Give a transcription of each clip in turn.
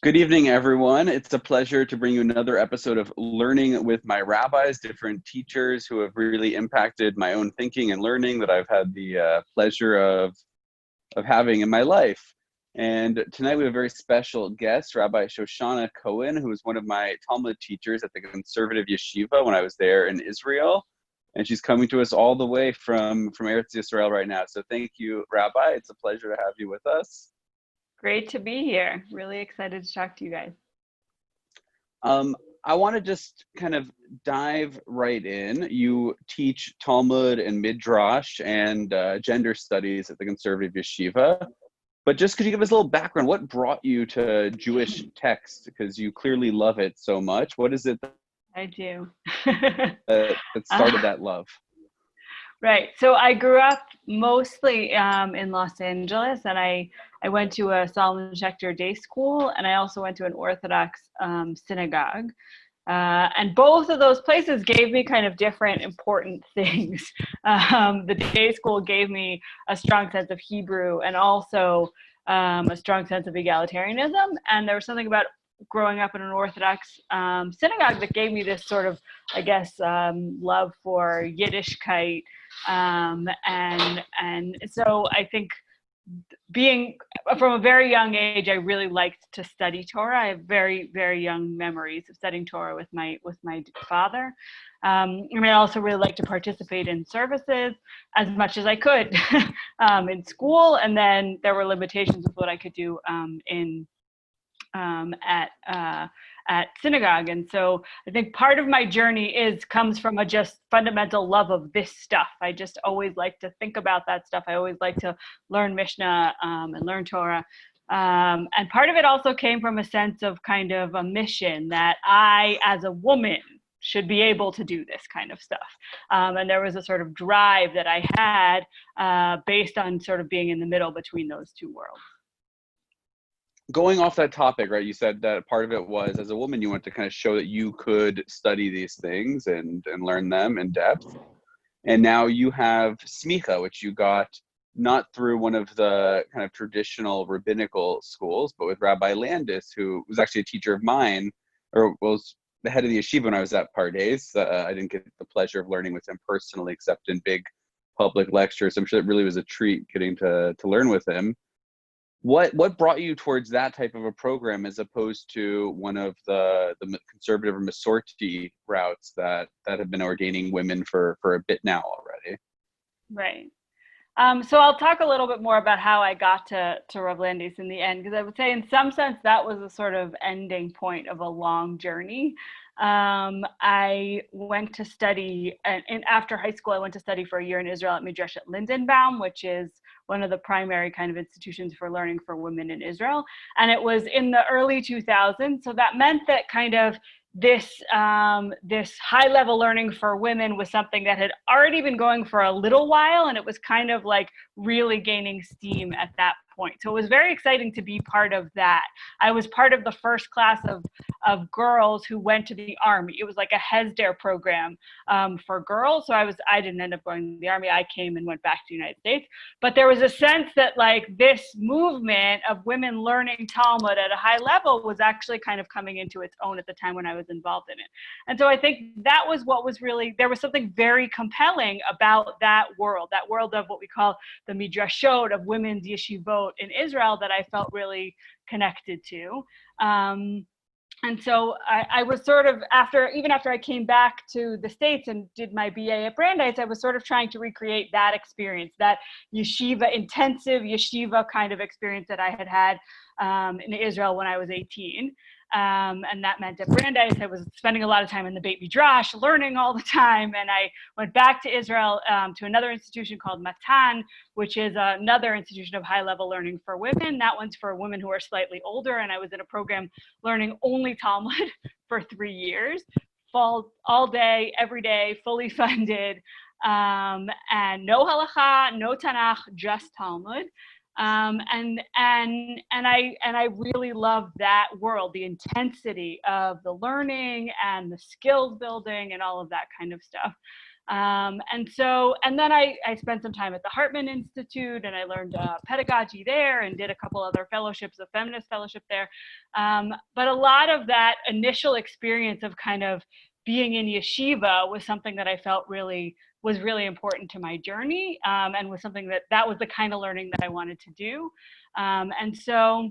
Good evening, everyone. It's a pleasure to bring you another episode of Learning with my rabbis, different teachers who have really impacted my own thinking and learning that I've had the pleasure of having in my life. And tonight we have a very special guest, Rabbi Shoshana Cohen, who was one of my Talmud teachers at the Conservative Yeshiva when I was there in Israel. And she's coming to us all the way from Eretz Yisrael right now. So thank you, Rabbi. It's a pleasure to have you with us. Great to be here. Really excited to talk to you guys. I want to just kind of dive right in. You teach Talmud and Midrash and Gender Studies at the Conservative Yeshiva. But just could you give us a little background? What brought you to Jewish text? Because you clearly love it so much. What is it I do. that started that love? Right. So I grew up mostly in Los Angeles, and I went to a Solomon Schechter day school, and I also went to an Orthodox synagogue. And both of those places gave me kind of different important things. The day school gave me a strong sense of Hebrew and also a strong sense of egalitarianism. And there was something about growing up in an Orthodox synagogue that gave me this sort of, I guess, love for Yiddishkeit. And so I think being from a very young age, I really liked to study Torah. I have very, very young memories of studying Torah with my father. And I also really liked to participate in services as much as I could in school. And then there were limitations with what I could do at synagogue. And so I think part of my journey comes from a just fundamental love of this stuff. I just always like to think about that stuff. I always like to learn Mishnah and learn Torah. And part of it also came from a sense of kind of a mission that I, as a woman, should be able to do this kind of stuff. And there was a sort of drive that I had based on sort of being in the middle between those two worlds. Going off that topic, right, you said that part of it was, as a woman, you wanted to kind of show that you could study these things and learn them in depth. And now you have semikha, which you got not through one of the kind of traditional rabbinical schools, but with Rabbi Landes, who was actually a teacher of mine, or was the head of the yeshiva when I was at Pardes. I didn't get the pleasure of learning with him personally, except in big public lectures. I'm sure it really was a treat getting to learn with him. What brought you towards that type of a program as opposed to one of the conservative or Masorti routes that have been ordaining women for a bit now already? Right. So I'll talk a little bit more about how I got to Rav Landes in the end, because I would say in some sense that was a sort of ending point of a long journey. I went to study, and after high school, I went to study for a year in Israel at Midrash at Lindenbaum, which is one of the primary kind of institutions for learning for women in Israel. And it was in the early 2000s. So that meant that kind of this high level learning for women was something that had already been going for a little while. And it was kind of like really gaining steam at that point. So it was very exciting to be part of that. I was part of the first class of girls who went to the army. It was like a Hesder program for girls. So I didn't end up going to the army. I came and went back to the United States. But there was a sense that like this movement of women learning Talmud at a high level was actually kind of coming into its own at the time when I was involved in it. And so I think that was what was really, there was something very compelling about that world of what we call the Midrashot, of women's yeshivot in Israel, that I felt really connected to. And so I was sort of, even after I came back to the States and did my BA at Brandeis, I was sort of trying to recreate that experience, that yeshiva, intensive yeshiva kind of experience that I had in Israel when I was 18. And that meant at Brandeis, I was spending a lot of time in the Beit Midrash, learning all the time. And I went back to Israel to another institution called Matan, which is another institution of high-level learning for women. That one's for women who are slightly older. And I was in a program learning only Talmud for 3 years, all day, every day, fully funded, and no halacha, no Tanakh, just Talmud. And I really loved that world, the intensity of the learning and the skills building and all of that kind of stuff. And then I spent some time at the Hartman Institute, and I learned pedagogy there and did a couple other fellowships, a feminist fellowship there. But a lot of that initial experience of kind of being in yeshiva was something that I felt was really important to my journey, and was something that was the kind of learning that I wanted to do. And so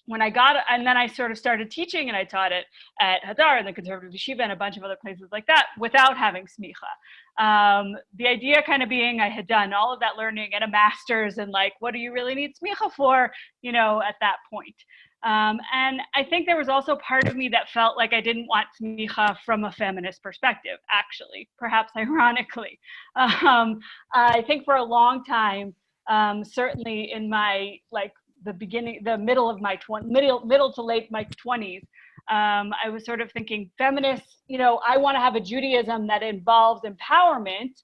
when and then I sort of started teaching, and I taught it at Hadar and the Conservative Yeshiva and a bunch of other places like that without having semikha. The idea kind of being I had done all of that learning and a master's, and like, what do you really need semikha for, at that point? And I think there was also part of me that felt like I didn't want semikha from a feminist perspective, actually, perhaps ironically. I think for a long time, certainly in my middle to late my 20s, I was sort of thinking feminists, I want to have a Judaism that involves empowerment,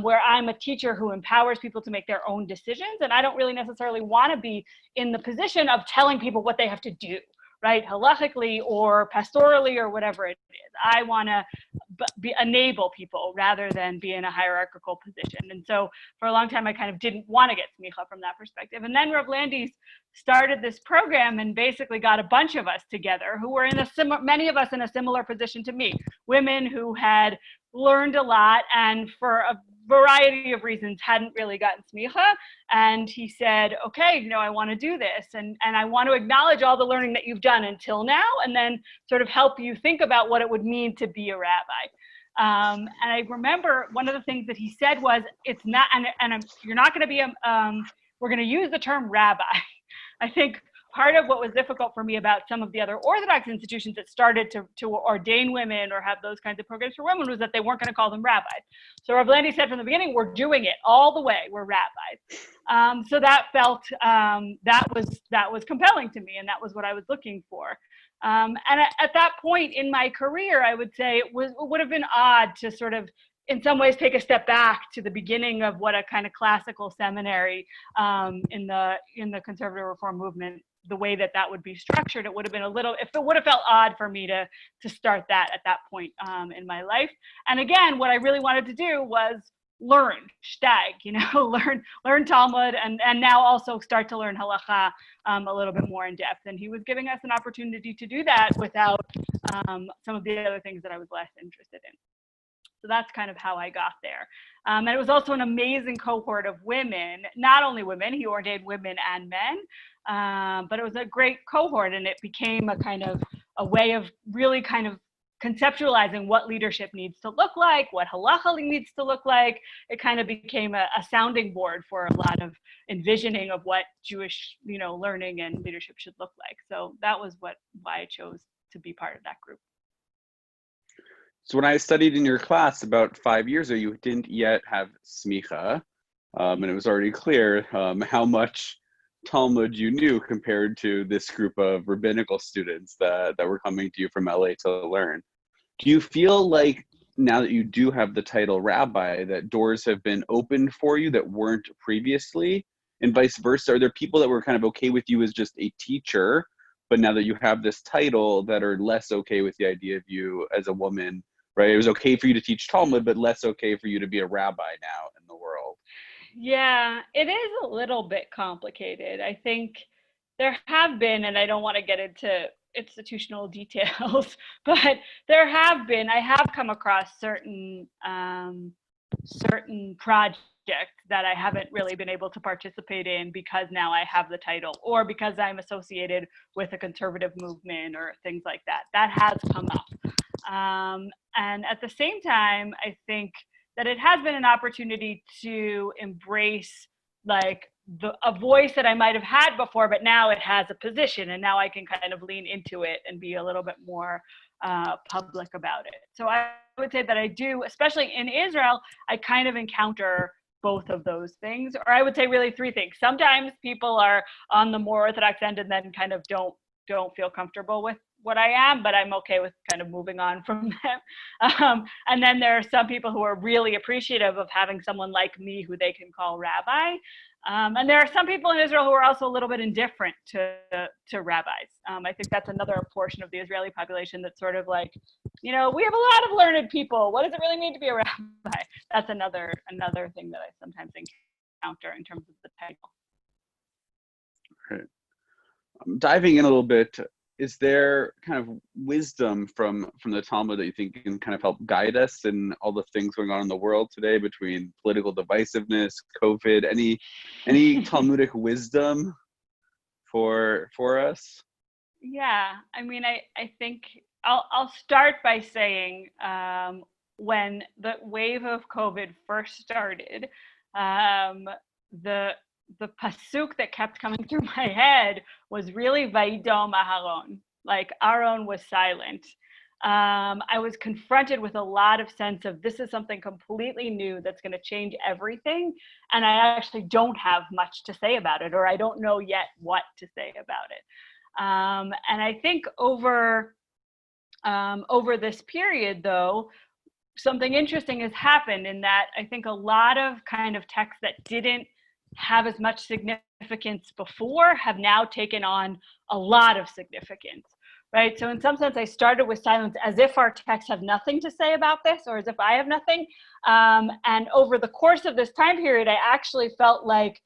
where I'm a teacher who empowers people to make their own decisions. And I don't really necessarily want to be in the position of telling people what they have to do, right? Halachically or pastorally or whatever it is. I want to enable people rather than be in a hierarchical position. And so for a long time, I kind of didn't want to get semikha from that perspective. And then Rav Landes started this program and basically got a bunch of us together who were many of us in a similar position to me, women who had learned a lot and for a variety of reasons hadn't really gotten semikha. And he said, okay, I want to do this, and I want to acknowledge all the learning that you've done until now, and then sort of help you think about what it would mean to be a rabbi. And I remember one of the things that he said was, it's not, you're not going to be we're going to use the term rabbi. I think part of what was difficult for me about some of the other Orthodox institutions that started to ordain women or have those kinds of programs for women was that they weren't going to call them rabbis. So Rav Landes said from the beginning, we're doing it all the way, we're rabbis. So that felt, that was compelling to me, and that was what I was looking for. And at that point in my career, I would say it would have been odd to sort of, in some ways, take a step back to the beginning of what a kind of classical seminary in the conservative reform movement, the way that would be structured. It would have been it would have felt odd for me to start that at that point in my life. And again, what I really wanted to do was learn learn Talmud, and now also start to learn halacha a little bit more in depth. And he was giving us an opportunity to do that without some of the other things that I was less interested in. So that's kind of how I got there. And it was also an amazing cohort of women, not only women, he ordained women and men, but it was a great cohort, and it became a way of really kind of conceptualizing what leadership needs to look like, what halacha needs to look like. It kind of became a sounding board for a lot of envisioning of what Jewish, learning and leadership should look like. So that was why I chose to be part of that group. So when I studied in your class about 5 years ago, you didn't yet have semikha, and it was already clear how much Talmud you knew compared to this group of rabbinical students that were coming to you from LA to learn. Do you feel like now that you do have the title rabbi, that doors have been opened for you that weren't previously, and vice versa? Are there people that were kind of okay with you as just a teacher, but now that you have this title, that are less okay with the idea of you as a woman, right? It was okay for you to teach Talmud, but less okay for you to be a rabbi now in the world. Yeah, it is a little bit complicated. I think there have been, and I don't want to get into institutional details, but I have come across certain projects that I haven't really been able to participate in because now I have the title, or because I'm associated with a conservative movement or things like that. That has come up. And at the same time, I think that it has been an opportunity to embrace a voice that I might have had before, but now it has a position, and now I can kind of lean into it and be a little bit more public about it. So I would say that I do, especially in Israel, I kind of encounter both of those things, or I would say really three things. Sometimes people are on the more orthodox end and then kind of don't feel comfortable with what I am, but I'm okay with kind of moving on from them. And then there are some people who are really appreciative of having someone like me who they can call rabbi. And there are some people in Israel who are also a little bit indifferent to rabbis. I think that's another portion of the Israeli population that's sort of like, we have a lot of learned people. What does it really mean to be a rabbi? That's another thing that I sometimes encounter in terms of the title. Right. Diving in a little bit, is there kind of wisdom from the Talmud that you think can kind of help guide us in all the things going on in the world today, between political divisiveness, COVID, any Talmudic wisdom for us? Yeah, I mean, I think I'll start by saying when the wave of COVID first started, the pasuk that kept coming through my head was really Vayidom Aharon, like Aaron was silent. I was confronted with a lot of sense of this is something completely new that's going to change everything, and I actually don't have much to say about it, or I don't know yet what to say about it. And I think over this period, though, something interesting has happened in that I think a lot of kind of texts that didn't have as much significance before have now taken on a lot of significance, right? So in some sense, I started with silence as if our texts have nothing to say about this, or as if I have nothing. And over the course of this time period, I actually felt like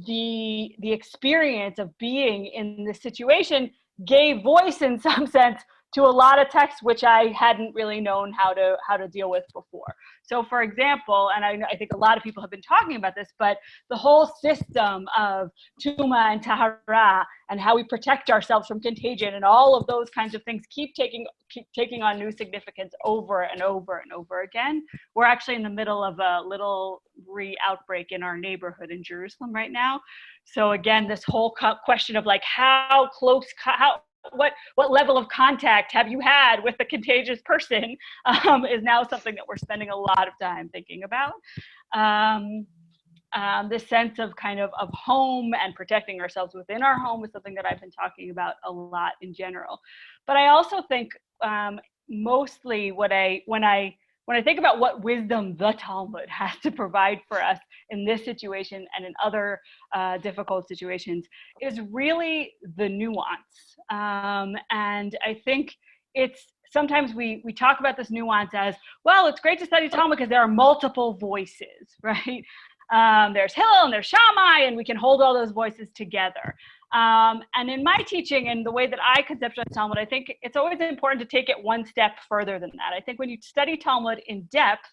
the experience of being in this situation gave voice in some sense to a lot of texts which I hadn't really known how to deal with before. So for example, and I think a lot of people have been talking about this, but the whole system of Tuma and Tahara and how we protect ourselves from contagion and all of those kinds of things keep taking on new significance over and over and over again. We're actually in the middle of a little outbreak in our neighborhood in Jerusalem right now. So again, this whole question of like what level of contact have you had with a contagious person is now something that we're spending a lot of time thinking about. This sense of kind of home and protecting ourselves within our home is something that I've been talking about a lot in general. But I also think mostly when I think about what wisdom the Talmud has to provide for us in this situation and in other difficult situations is really the nuance. And I think sometimes we talk about this nuance as, well, it's great to study Talmud because there are multiple voices, right? There's Hillel and there's Shammai, and we can hold all those voices together. And in my teaching and the way that I conceptualize Talmud, I think it's always important to take it one step further than that. I think when you study Talmud in depth,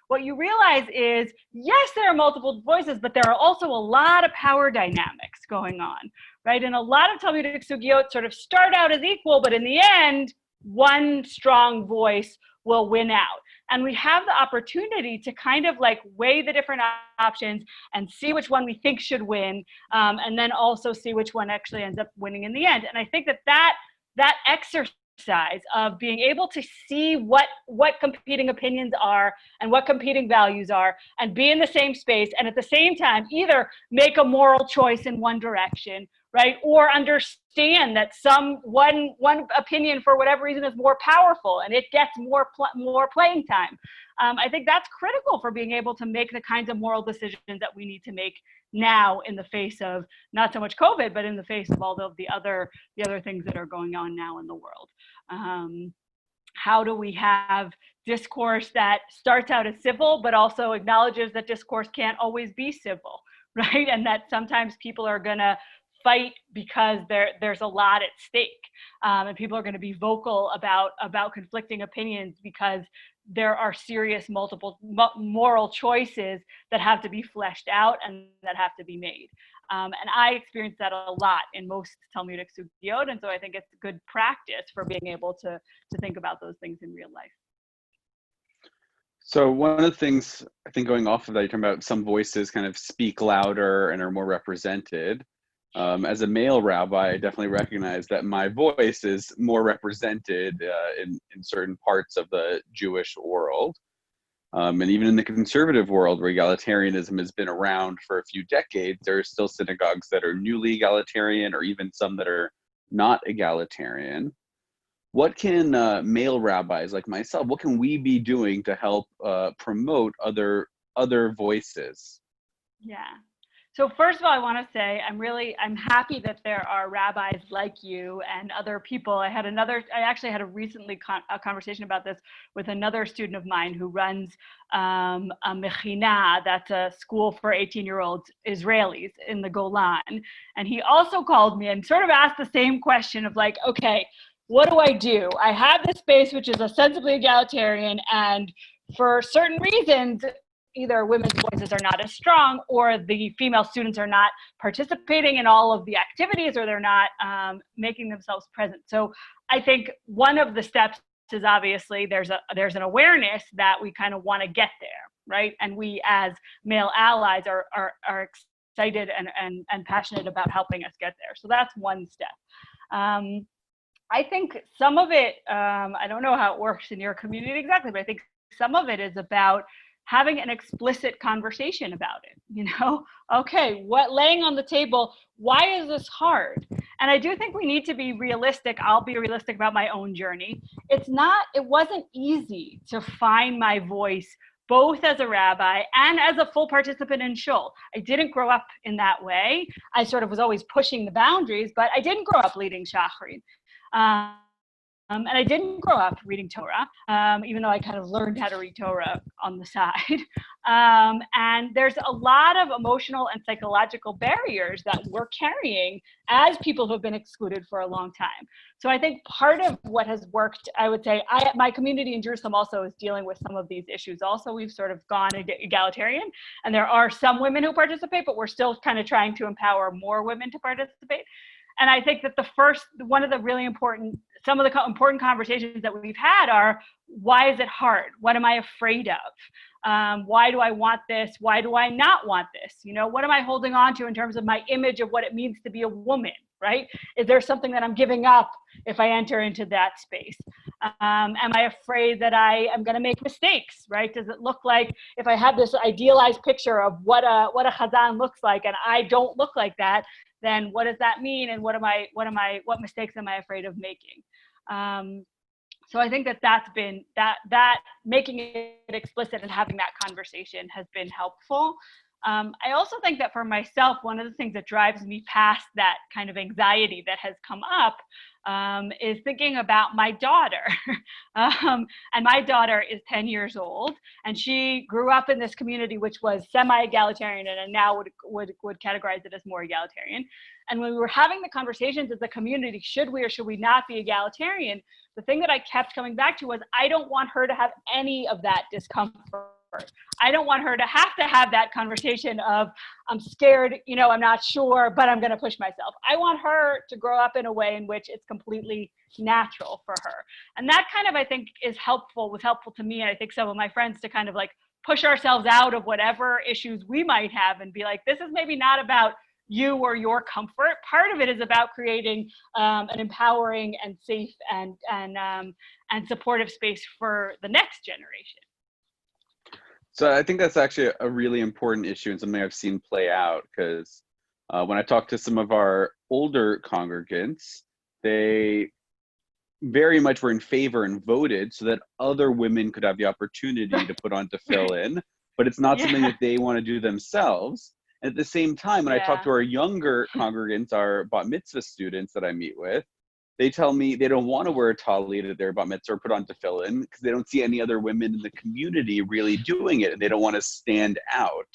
what you realize is, yes, there are multiple voices, but there are also a lot of power dynamics going on, right? And a lot of Talmudic sugiot sort of start out as equal, but in the end, one strong voice will win out. And we have the opportunity to kind of like weigh the different options and see which one we think should win, and then also see which one actually ends up winning in the end. And I think that exercise of being able to see what competing opinions are and what competing values are and be in the same space and at the same time either make a moral choice in one direction, right, or understand that one opinion for whatever reason is more powerful and it gets more playing time. I think that's critical for being able to make the kinds of moral decisions that we need to make now in the face of not so much COVID, but in the face of all of the other things that are going on now in the world. How do we have discourse that starts out as civil, but also acknowledges that discourse can't always be civil, right? And that sometimes people are gonna fight because there's a lot at stake, and people are going to be vocal about conflicting opinions because there are serious multiple moral choices that have to be fleshed out and that have to be made. And I experience that a lot in most Talmudic sugiot, and so I think it's good practice for being able to think about those things in real life. So one of the things I think going off of that, you're talking about some voices kind of speak louder and are more represented. As a male rabbi, I definitely recognize that my voice is more represented in certain parts of the Jewish world. And even in the conservative world, where egalitarianism has been around for a few decades, there are still synagogues that are newly egalitarian or even some that are not egalitarian. What can male rabbis like myself, what can we be doing to help promote other voices? Yeah. So first of all, I want to say I'm happy that there are rabbis like you and other people. I actually had a conversation about this with another student of mine who runs a mechina, that's a school for 18-year-old Israelis in the Golan. And he also called me and sort of asked the same question of like, okay, what do I do? I have this space which is ostensibly egalitarian, and for certain reasons, either women's voices are not as strong, or the female students are not participating in all of the activities, or they're not making themselves present. So I think one of the steps is obviously there's an awareness that we kind of want to get there, right? And we as male allies are excited and passionate about helping us get there. So that's one step. I think some of it, I don't know how it works in your community exactly, but I think some of it is about having an explicit conversation about it, okay, laying on the table, why is this hard? And I do think we need to be realistic. I'll be realistic about my own journey. It wasn't easy to find my voice, both as a rabbi and as a full participant in shul. I didn't grow up in that way. I sort of was always pushing the boundaries, but I didn't grow up leading Shachrit. And I didn't grow up reading Torah, even though I kind of learned how to read Torah on the side. And there's a lot of emotional and psychological barriers that we're carrying as people who have been excluded for a long time. So I think part of what has worked, I would say, my community in Jerusalem also is dealing with some of these issues. Also, we've sort of gone egalitarian, and there are some women who participate, but we're still kind of trying to empower more women to participate. And I think that one of the really important conversations that we've had are, why is it hard? What am I afraid of? Why do I want this? Why do I not want this? What am I holding on to in terms of my image of what it means to be a woman, right? Is there something that I'm giving up if I enter into that space? Am I afraid that I am going to make mistakes, right? Does it look like, if I have this idealized picture of what a chazan looks like and I don't look like that, then what does that mean? And what mistakes am I afraid of making? So I think that's been, that making it explicit and having that conversation has been helpful. I also think that for myself, one of the things that drives me past that kind of anxiety that has come up is thinking about my daughter. And my daughter is 10 years old, and she grew up in this community which was semi-egalitarian, and now would categorize it as more egalitarian. And when we were having the conversations as a community, should we or should we not be egalitarian, the thing that I kept coming back to was, I don't want her to have any of that discomfort. I don't want her to have that conversation of, I'm scared, I'm not sure, but I'm going to push myself. I want her to grow up in a way in which it's completely natural for her. And that kind of, I think, was helpful to me, and I think some of my friends, to kind of like push ourselves out of whatever issues we might have and be like, this is maybe not about you or your comfort. Part of it is about creating an empowering and safe and supportive space for the next generation. So I think that's actually a really important issue and something I've seen play out, because when I talk to some of our older congregants, they very much were in favor and voted so that other women could have the opportunity to put on tefillin, but it's not something that they want to do themselves. And at the same time, when I talk to our younger congregants, our bat mitzvah students that I meet with, they tell me they don't want to wear a talit at their bat mitzvah or put on tefillin because they don't see any other women in the community really doing it, and they don't want to stand out.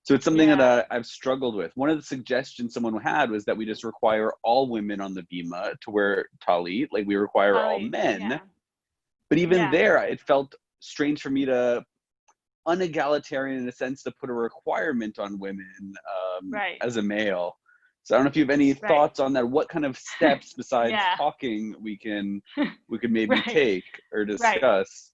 So it's something that I've struggled with. One of the suggestions someone had was that we just require all women on the Bema to wear talit, like we require all men. Yeah. But even there, it felt strange for me to, unegalitarian in a sense, to put a requirement on women as a male. So I don't know if you have any thoughts on that. What kind of steps besides talking we could maybe take or discuss?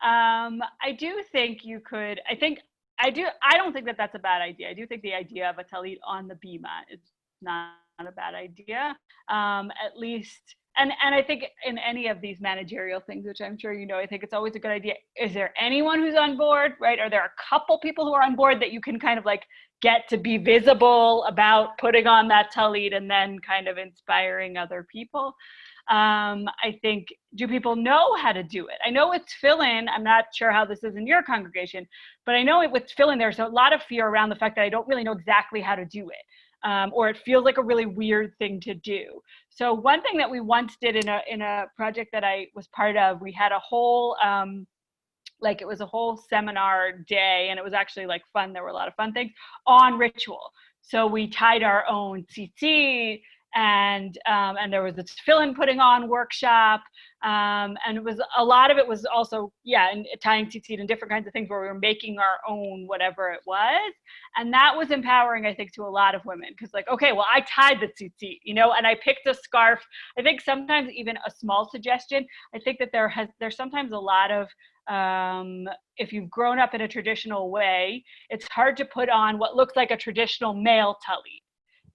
I do think you could. I don't think that that's a bad idea. I do think the idea of a talit on the Bema is not a bad idea. At least, and I think in any of these managerial things, which I'm sure you know, I think it's always a good idea. Is there anyone who's on board, right? Are there a couple people who are on board that you can kind of like get to be visible about putting on that talit and then kind of inspiring other people? I think, do people know how to do it? I know with tefillin, I'm not sure how this is in your congregation, but I know with tefillin, there's a lot of fear around the fact that I don't really know exactly how to do it. Or it feels like a really weird thing to do. So one thing that we once did in a project that I was part of, we had a whole, it was a whole seminar day, and it was actually like fun. There were a lot of fun things on ritual. So we tied our own tzitzit, and there was a tefillin putting on workshop, and it was a lot of it was also and tying tzitzit and different kinds of things where we were making our own whatever it was, and that was empowering, I think, to a lot of women, because like, okay, well, I tied the tzitzit, and I picked a scarf. I think sometimes even a small suggestion. I think that there's sometimes a lot of if you've grown up in a traditional way, it's hard to put on what looks like a traditional male talit.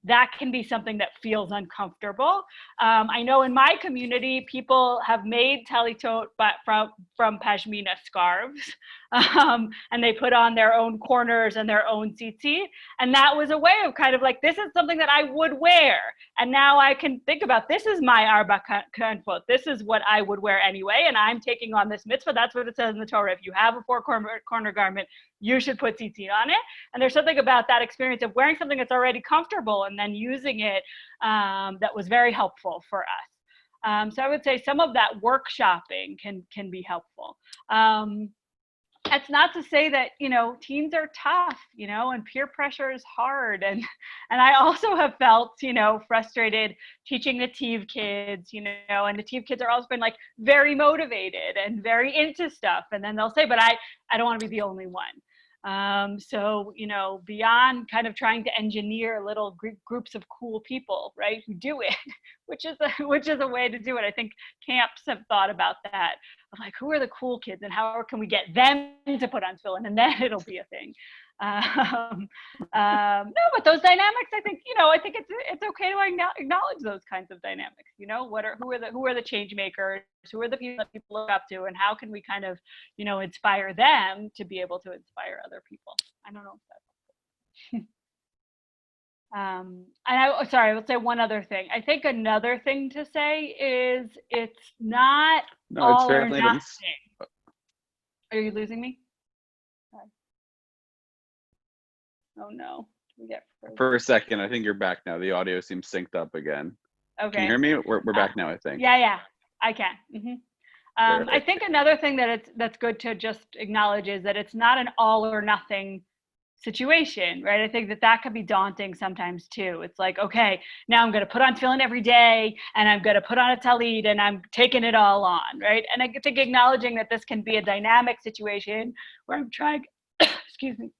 That can be something that feels uncomfortable. I know in my community, people have made talitot from pashmina scarves, and they put on their own corners and their own tzitzit. And that was a way of kind of like, this is something that I would wear. And now I can think about, this is my arba kanfot. This is what I would wear anyway. And I'm taking on this mitzvah. That's what it says in the Torah. If you have a four-corner garment, you should put tzitzit on it. And there's something about that experience of wearing something that's already comfortable and then using it that was very helpful for us. So I would say some of that workshopping can be helpful. That's not to say that, teens are tough, and peer pressure is hard. And I also have felt, frustrated teaching native kids, and native kids are also been like very motivated and very into stuff. And then they'll say, but I don't want to be the only one. So, beyond kind of trying to engineer little groups of cool people, right, who do it, which is a way to do it. I think camps have thought about that, of like, who are the cool kids and how can we get them to put on tefillin, and then it'll be a thing. No, but those dynamics, I think, I think it's okay to acknowledge those kinds of dynamics. Who are the change makers? Who are the people that people look up to, and how can we kind of, inspire them to be able to inspire other people? I don't know if that's I will say one other thing. I think another thing to say is it's not all or nothing. Are you losing me? Sorry. Oh no, we get frozen. For a second. I think you're back now. The audio seems synced up again. Okay. Can you hear me? We're back now, I think. Yeah, I can. Mm-hmm. I think another thing that's good to just acknowledge is that it's not an all or nothing situation, right? I think that could be daunting sometimes too. It's like, okay, now I'm going to put on tefillin every day, and I'm going to put on a talit, and I'm taking it all on, right? And I think acknowledging that this can be a dynamic situation where I'm trying, excuse me,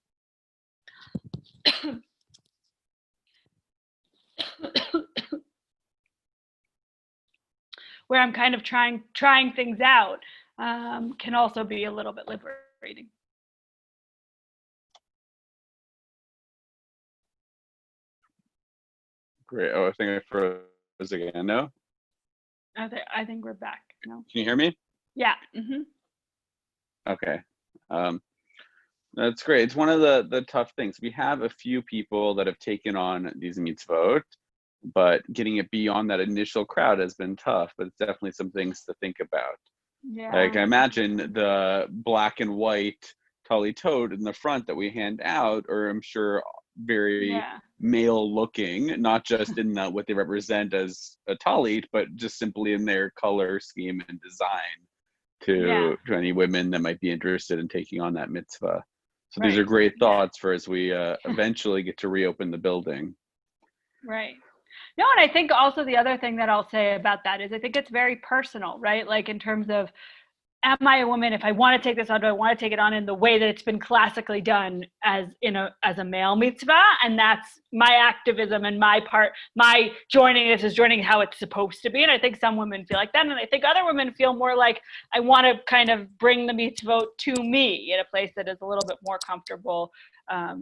where I'm kind of trying things out, can also be a little bit liberating. Great. Oh, I think I froze again. No? I think we're back. No? Can you hear me? Yeah. Mm-hmm. Okay. That's great. It's one of the tough things. We have a few people that have taken on these mitzvot, but getting it beyond that initial crowd has been tough, but it's definitely some things to think about. Yeah. Like, I imagine the black and white talitot in the front that we hand out are, I'm sure, very male looking, not just in what they represent as a talit, but just simply in their color scheme and design to any women that might be interested in taking on that mitzvah. So these are great thoughts for as we eventually get to reopen the building. Right. No, and I think also the other thing that I'll say about that is I think it's very personal, right? Like in terms of, am I a woman? If I want to take this on, do I want to take it on in the way that it's been classically done as a male mitzvah? And that's my activism and my joining this is joining how it's supposed to be. And I think some women feel like that. And I think other women feel more like, I want to kind of bring the mitzvot to me in a place that is a little bit more comfortable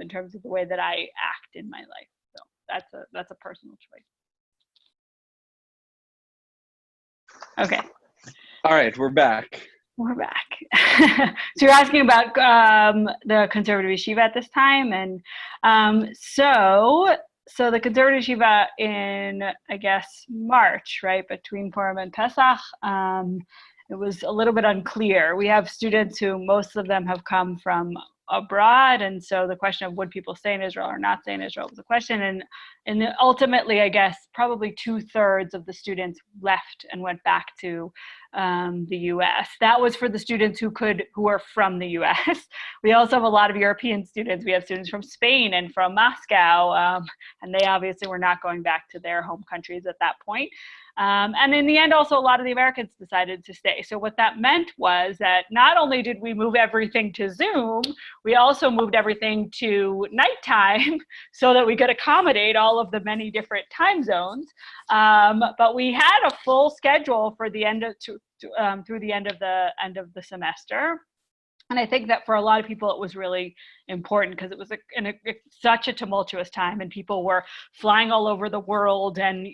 in terms of the way that I act in my life. So that's a personal choice. Okay. All right, we're back. We're back. So you're asking about the Conservative Yeshiva at this time. And so so the Conservative Yeshiva in, I guess, March, right, between Purim and Pesach, it was a little bit unclear. We have students who, most of them have come from abroad, and so the question of would people stay in Israel or not stay in Israel was a question, and ultimately, I guess, probably 2/3 of the students left and went back to the U.S. That was for the students who were from the U.S. We also have a lot of European students. We have students from Spain and from Moscow, and they obviously were not going back to their home countries at that point. And in the end, also, a lot of the Americans decided to stay. So what that meant was that not only did we move everything to Zoom, we also moved everything to nighttime so that we could accommodate all of the many different time zones. But we had a full schedule for the end of through the end of the semester. And I think that for a lot of people, it was really important because it was such a tumultuous time, and people were flying all over the world and,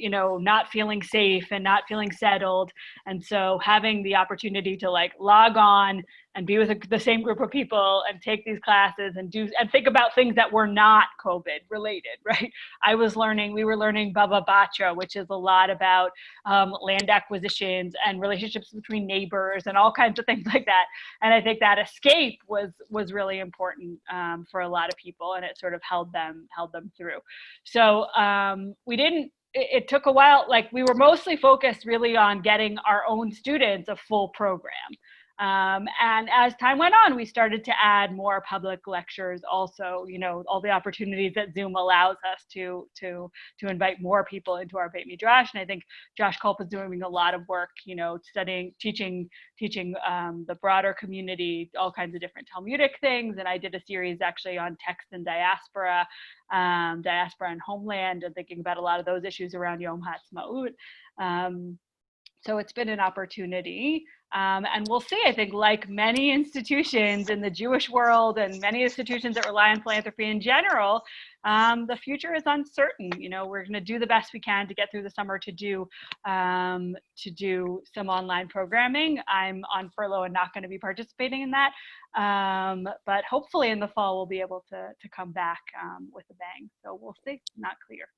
not feeling safe and not feeling settled. And so having the opportunity to log on and be with the same group of people and take these classes and think about things that were not COVID related, right? We were learning Baba Batra, which is a lot about land acquisitions and relationships between neighbors and all kinds of things like that. And I think that escape was really important for a lot of people, and it sort of held them through. So it took a while. We were mostly focused really on getting our own students a full program. And as time went on, we started to add more public lectures also, all the opportunities that Zoom allows us to invite more people into our Beit Midrash. And I think Josh Culp is doing a lot of work, teaching the broader community all kinds of different Talmudic things. And I did a series actually on text and diaspora and homeland, and thinking about a lot of those issues around Yom HaAtzmaut. So it's been an opportunity. And we'll see, I think, like many institutions in the Jewish world and many institutions that rely on philanthropy in general, the future is uncertain. We're going to do the best we can to get through the summer to do some online programming. I'm on furlough and not going to be participating in that. But hopefully in the fall, we'll be able to come back with a bang. So we'll see, not clear.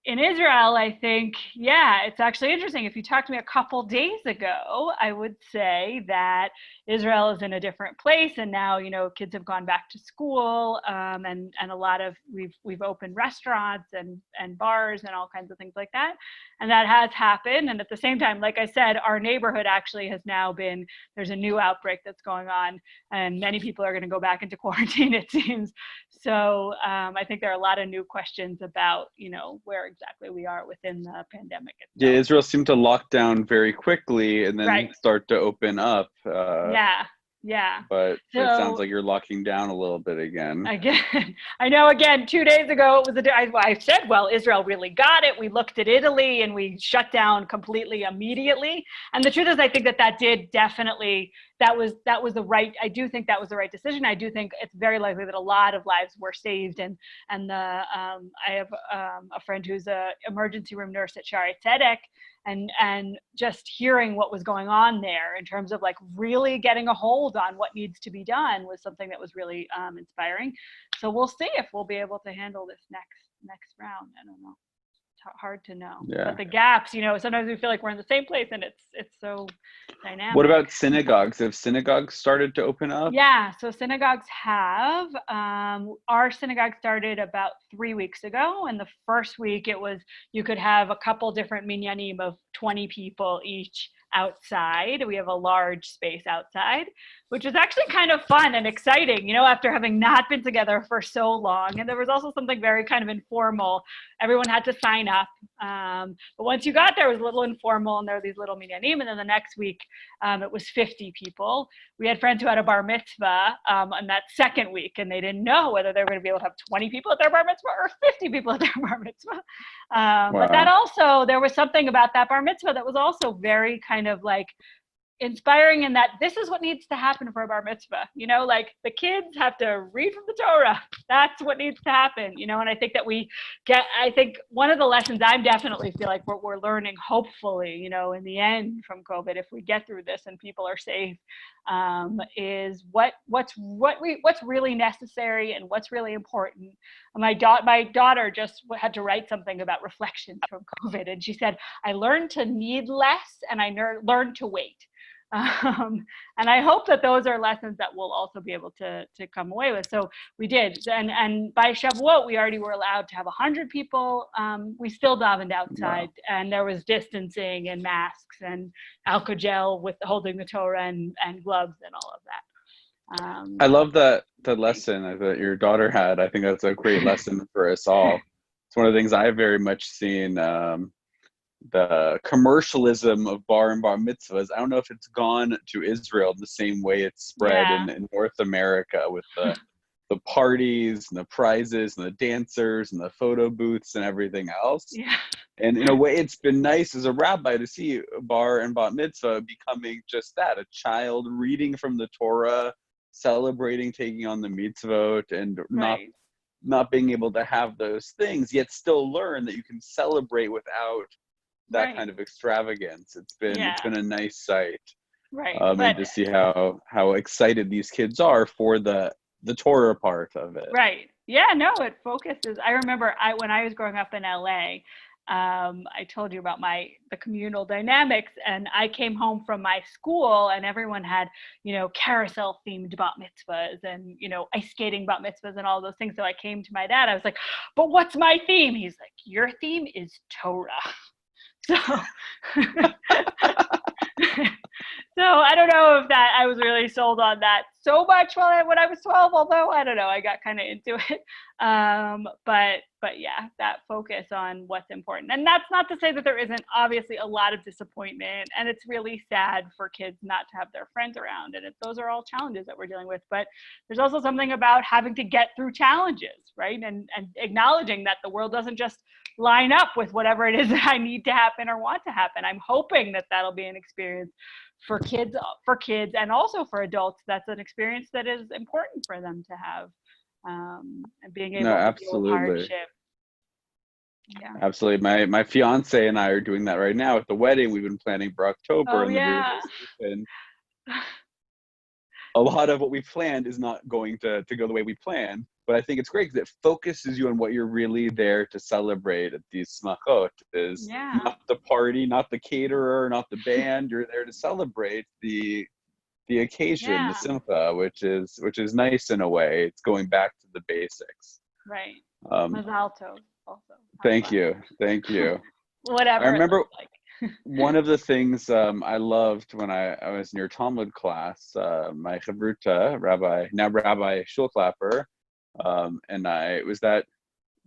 In Israel, I think, it's actually interesting. If you talked to me a couple days ago, I would say that Israel is in a different place, and now kids have gone back to school, and a lot of we've opened restaurants and bars and all kinds of things like that, and that has happened. And at the same time, like I said, our neighborhood actually has now there's a new outbreak that's going on, and many people are going to go back into quarantine, it seems. So I think there are a lot of new questions about where exactly we are within the pandemic itself. Yeah, Israel seemed to lock down very quickly and then start to open up. Yeah. But it sounds like you're locking down a little bit again. I know, 2 days ago, I said, well, Israel really got it. We looked at Italy and we shut down completely immediately. And the truth is, I think that did definitely, that was I do think that was the right decision. I do think it's very likely that a lot of lives were saved. And I have a friend who's an emergency room nurse at Shaare Tzedek, and just hearing what was going on there in terms of really getting a hold on what needs to be done was something that was really inspiring. So we'll see if we'll be able to handle this next round. I don't know. It's hard to know. Yeah. But the gaps, sometimes we feel like we're in the same place, and it's so dynamic. What about synagogues? Have synagogues started to open up? Yeah, so synagogues have. Our synagogue started about 3 weeks ago, and the first week you could have a couple different minyanim of 20 people each outside. We have a large space outside, which was actually kind of fun and exciting, after having not been together for so long. And there was also something very kind of informal. Everyone had to sign up. But once you got there, it was a little informal, and there were these little minyanim. And then the next week, it was 50 people. We had friends who had a bar mitzvah on that second week, and they didn't know whether they were going to be able to have 20 people at their bar mitzvah or 50 people at their bar mitzvah. Wow. But that also, there was something about that bar mitzvah that was also very kind of inspiring in that this is what needs to happen for a bar mitzvah. You know, like the kids have to read from the Torah. That's what needs to happen. You know, and I think that I think one of the lessons I definitely feel like we're learning, hopefully, you know, in the end from COVID, if we get through this and people are safe, is what's really necessary and what's really important. My daughter just had to write something about reflections from COVID, and she said, I learned to need less and I learned to wait. And I hope that those are lessons that we'll also be able to come away with. So we did, and by Shavuot we already were allowed to have 100 people. We still davened outside, wow. And there was distancing and masks and alcohol gel with holding the Torah and gloves and all of that. I love the lesson that your daughter had. I think that's a great lesson for us all. It's one of the things I've very much seen. The commercialism of bar and bar mitzvahs. I don't know if it's gone to Israel the same way it's spread in North America with the parties and the prizes and the dancers and the photo booths and everything else. Yeah. And in a way, it's been nice as a rabbi to see bar and bat mitzvah becoming just that, a child reading from the Torah, celebrating, taking on the mitzvot, and not being able to have those things, yet still learn that you can celebrate without that kind of extravagance. It's been a nice sight, and to see how excited these kids are for the Torah part of it. Right. Yeah. No, it focuses. I remember when I was growing up in LA, I told you about the communal dynamics, and I came home from my school and everyone had, you know, carousel themed bat mitzvahs and, you know, ice skating bat mitzvahs and all those things. So I came to my dad, I was like, but what's my theme? He's like, your theme is Torah. So, so I don't know if that I was really sold on that so much when I was 12, although I don't know, I got kind of into it. But yeah, that focus on what's important. And that's not to say that there isn't obviously a lot of disappointment, and it's really sad for kids not to have their friends around. And those are all challenges that we're dealing with, but there's also something about having to get through challenges, right? And acknowledging that the world doesn't just line up with whatever it is that I need to happen or want to happen. I'm hoping that that'll be an experience for kids and also for adults. That's an experience that is important for them to have, and being able to deal with hardship. Yeah, absolutely. My fiance and I are doing that right now at the wedding we've been planning for October. And a lot of what we planned is not going to go the way we planned, but I think it's great because it focuses you on what you're really there to celebrate at these smachot. Is not the party, not the caterer, not the band. You're there to celebrate the occasion, the simcha, which is nice in a way. It's going back to the basics. Right. Mazal tov also. Thank you. Whatever. I remember one of the things I loved when I was in your Talmud class, my chavruta, Rabbi Shulklapper, and it was that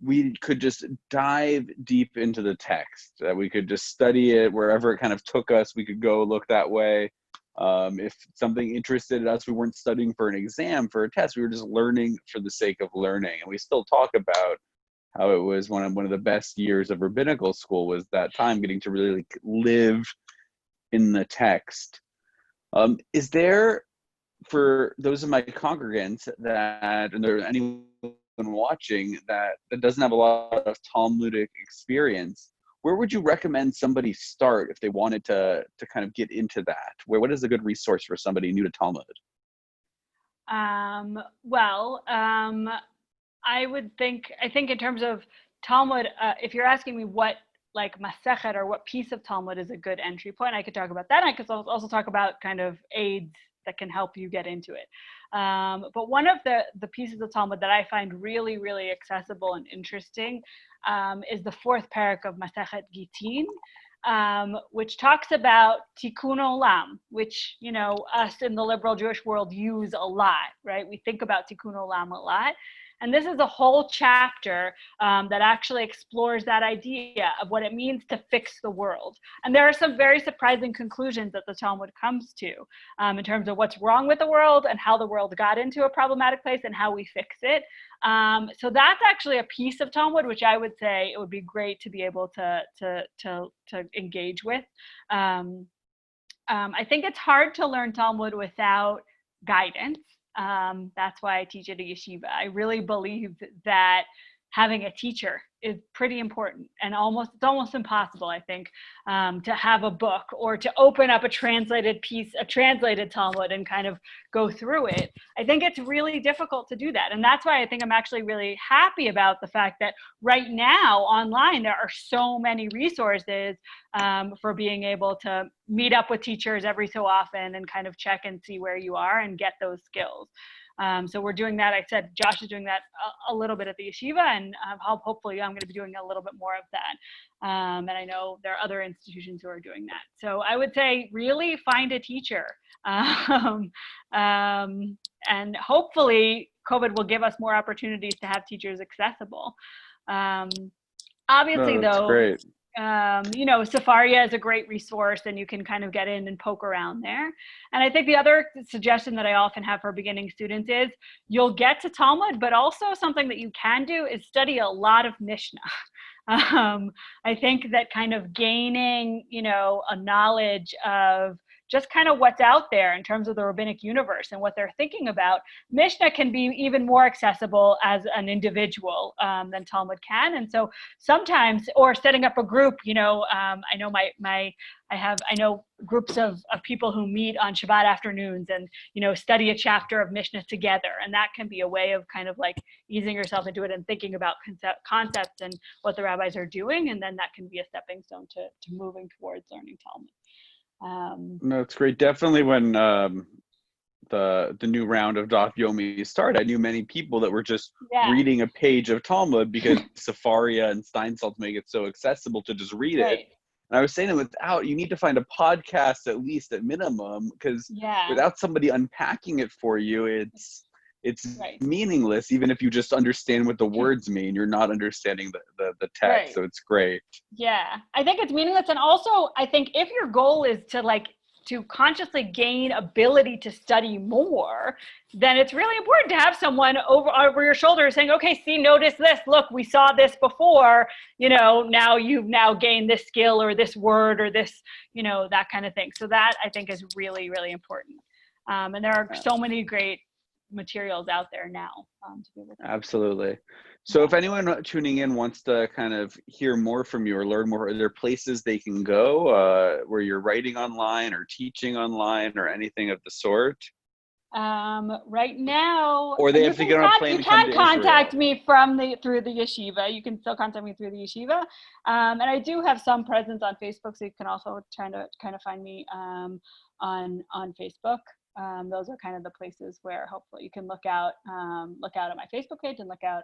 we could just dive deep into the text, that we could just study it wherever it kind of took us. We could go look that way. If something interested us, we weren't studying for an exam, for a test. We were just learning for the sake of learning. And we still talk about how it was one of the best years of rabbinical school was that time, getting to really live in the text. Is there, for those of my congregants and there anyone watching that doesn't have a lot of Talmudic experience, where would you recommend somebody start if they wanted to kind of get into that? What is a good resource for somebody new to Talmud? I think in terms of Talmud, if you're asking me what like Masechet or what piece of Talmud is a good entry point, I could talk about that. I could also talk about kind of aids that can help you get into it. But one of the pieces of Talmud that I find really, really accessible and interesting is the fourth parak of Masechet Gitin, which talks about tikkun olam, which, you know, us in the liberal Jewish world use a lot, right? We think about tikkun olam a lot. And this is a whole chapter that actually explores that idea of what it means to fix the world. And there are some very surprising conclusions that the Talmud comes to in terms of what's wrong with the world and how the world got into a problematic place and how we fix it. So that's actually a piece of Talmud which I would say it would be great to be able to engage with. I think it's hard to learn Talmud without guidance. That's why I teach at a yeshiva. I really believe that having a teacher is pretty important, and it's almost impossible, I think, to have a book or to open up a translated Talmud and kind of go through it. I think it's really difficult to do that. And that's why I think I'm actually really happy about the fact that right now online, there are so many resources for being able to meet up with teachers every so often and kind of check and see where you are and get those skills. So we're doing that. I said Josh is doing that a little bit at the yeshiva, and hopefully I'm going to be doing a little bit more of that. And I know there are other institutions who are doing that. So I would say really find a teacher. And hopefully COVID will give us more opportunities to have teachers accessible. Obviously, that's though, great. Sefaria is a great resource, and you can kind of get in and poke around there. And I think the other suggestion that I often have for beginning students is you'll get to Talmud, but also something that you can do is study a lot of Mishnah. I think that kind of gaining, a knowledge of just kind of what's out there in terms of the rabbinic universe and what they're thinking about. Mishnah can be even more accessible as an individual than Talmud can. And so sometimes, or setting up a group, I know groups of people who meet on Shabbat afternoons and, study a chapter of Mishnah together. And that can be a way of kind of like easing yourself into it and thinking about concepts and what the rabbis are doing. And then that can be a stepping stone to moving towards learning Talmud. No, it's great. Definitely when the new round of Daf Yomi started, I knew many people that were just reading a page of Talmud because Sefaria and Steinsaltz make it so accessible to just read it. And I was saying that you need to find a podcast at least at minimum, because without somebody unpacking it for you, it's meaningless. Even if you just understand what the words mean, you're not understanding the text. So it's great. Yeah, I think it's meaningless. And also I think if your goal is to consciously gain ability to study more, then it's really important to have someone over your shoulder saying, okay, see, notice this, look, we saw this before, now you've gained this skill or this word or this, that kind of thing. So that I think is really, really important. And there are so many great materials out there now to be able to. Absolutely. So if anyone tuning in wants to kind of hear more from you or learn more, are there places they can go where you're writing online or teaching online or anything of the sort? Right now, or they have to get on a plane and come to Israel. You can contact me through the yeshiva. You can still contact me through the yeshiva, and I do have some presence on Facebook, so you can also try to kind of find me on Facebook. Those are kind of the places where hopefully you can look out at my Facebook page and look out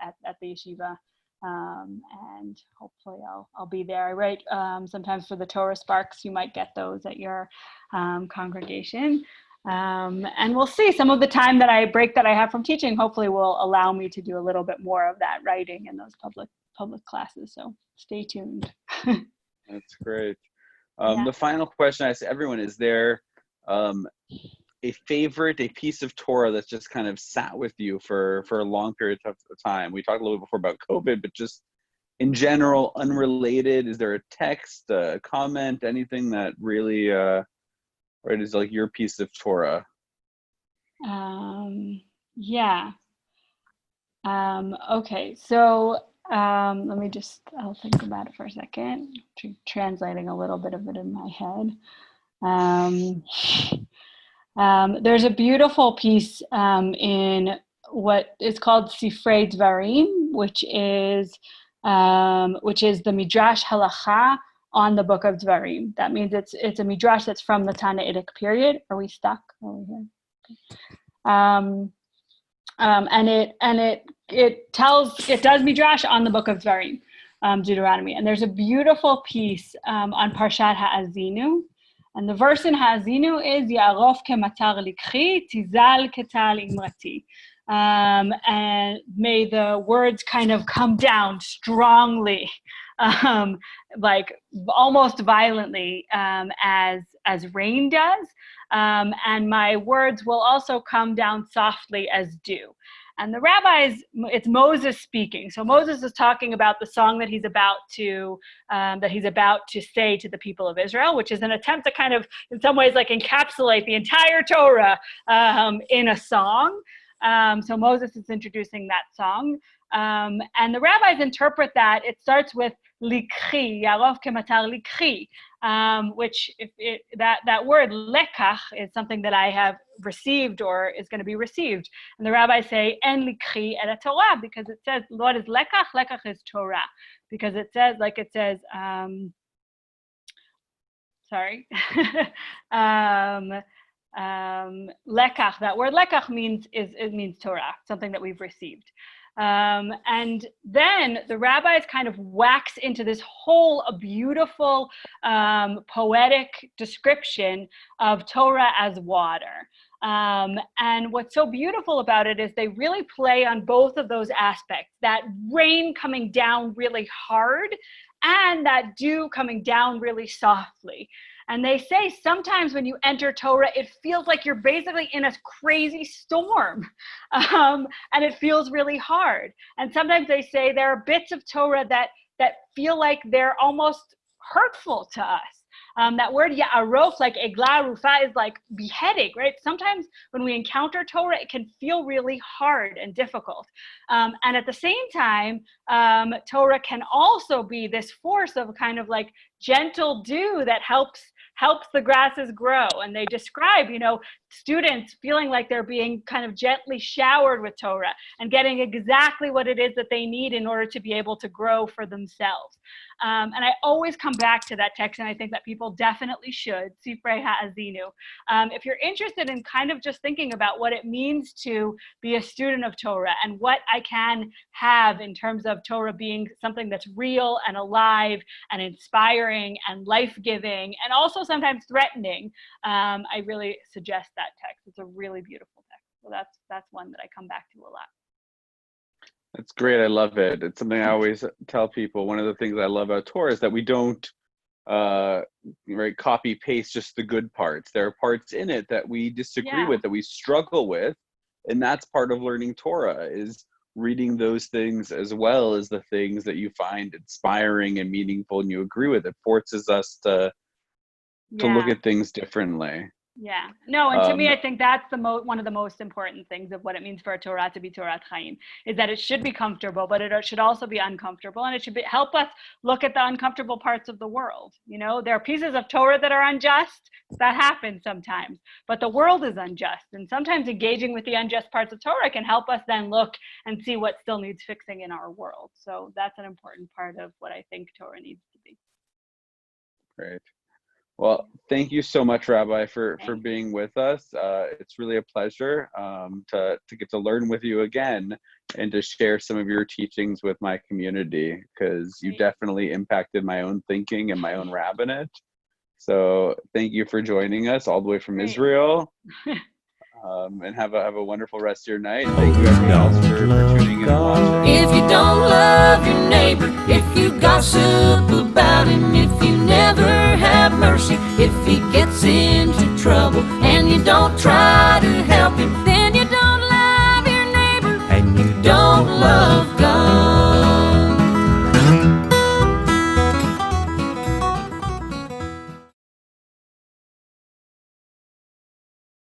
at the yeshiva, and hopefully I'll be there. I write sometimes for the Torah Sparks. You might get those at your congregation, and we'll see. Some of the time that I have from teaching hopefully will allow me to do a little bit more of that writing in those public classes. So stay tuned. That's great. The final question I ask everyone is there. A piece of Torah that's just kind of sat with you for a long period of time. We talked a little bit before about COVID, but just in general, unrelated, is there a text, a comment, anything that really is like your piece of Torah? Okay, so I'll think about it for a second, translating a little bit of it in my head. There's a beautiful piece in what is called Sifrei Dvarim, which is the Midrash Halacha on the book of Dvarim. That means it's a Midrash that's from the Tannaitic period. Are we stuck over here? And it does Midrash on the book of Dvarim, Deuteronomy. And there's a beautiful piece on Parshat Ha'azinu. And the verse in Ha'azinu is Ya'arof kematar likchi, tizal ketal imrati. And may the words kind of come down strongly, like almost violently, as rain does. And my words will also come down softly as dew. And the rabbis, it's Moses speaking. So Moses is talking about the song that he's about to say to the people of Israel, which is an attempt to kind of, in some ways, like encapsulate the entire Torah in a song. So Moses is introducing that song. And the rabbis interpret that. It starts with likhi, yarov kematar likhi, which that word lekach is something that I have received or is going to be received. And the rabbis say en likhi et Torah, because it says what is lekach? Lekach is Torah, because it says lekach. That word lekach means Torah, something that we've received. And then the rabbis kind of wax into this whole beautiful poetic description of Torah as water. And what's so beautiful about it is they really play on both of those aspects, that rain coming down really hard and that dew coming down really softly. And they say sometimes when you enter Torah, it feels like you're basically in a crazy storm, and it feels really hard. And sometimes they say there are bits of Torah that feel like they're almost hurtful to us. That word ya'arof, like egla rufa, is like beheading, right? Sometimes when we encounter Torah, it can feel really hard and difficult. And at the same time, Torah can also be this force of kind of like gentle dew that helps the grasses grow. And they describe, students feeling like they're being kind of gently showered with Torah and getting exactly what it is that they need in order to be able to grow for themselves. And I always come back to that text, and I think that people definitely should, Sifrei Ha'azinu. If you're interested in kind of just thinking about what it means to be a student of Torah and what I can have in terms of Torah being something that's real and alive and inspiring and life-giving and also sometimes threatening, I really suggest that text. It's a really beautiful text. So that's one that I come back to a lot. That's great. I love it. It's something I always tell people. One of the things I love about Torah is that we don't copy paste just the good parts. There are parts in it that we disagree with, that we struggle with, and that's part of learning Torah, is reading those things as well as the things that you find inspiring and meaningful and you agree with. It forces us to look at things differently. Yeah. No, and to me, I think that's one of the most important things of what it means for a Torah to be Torah Chaim, is that it should be comfortable, but it should also be uncomfortable, and it should help us look at the uncomfortable parts of the world. There are pieces of Torah that are unjust. That happens sometimes, but the world is unjust, and sometimes engaging with the unjust parts of Torah can help us then look and see what still needs fixing in our world. So that's an important part of what I think Torah needs to be. Great. Well, thank you so much, Rabbi, for being with us. It's really a pleasure to get to learn with you again and to share some of your teachings with my community, because you definitely impacted my own thinking and my own rabbinate. So thank you for joining us all the way from Israel. And have a wonderful rest of your night. Thank you everyone else for tuning in and watching. If you don't love your neighbor, if you gossip about him, if you never have mercy, if he gets into trouble and you don't try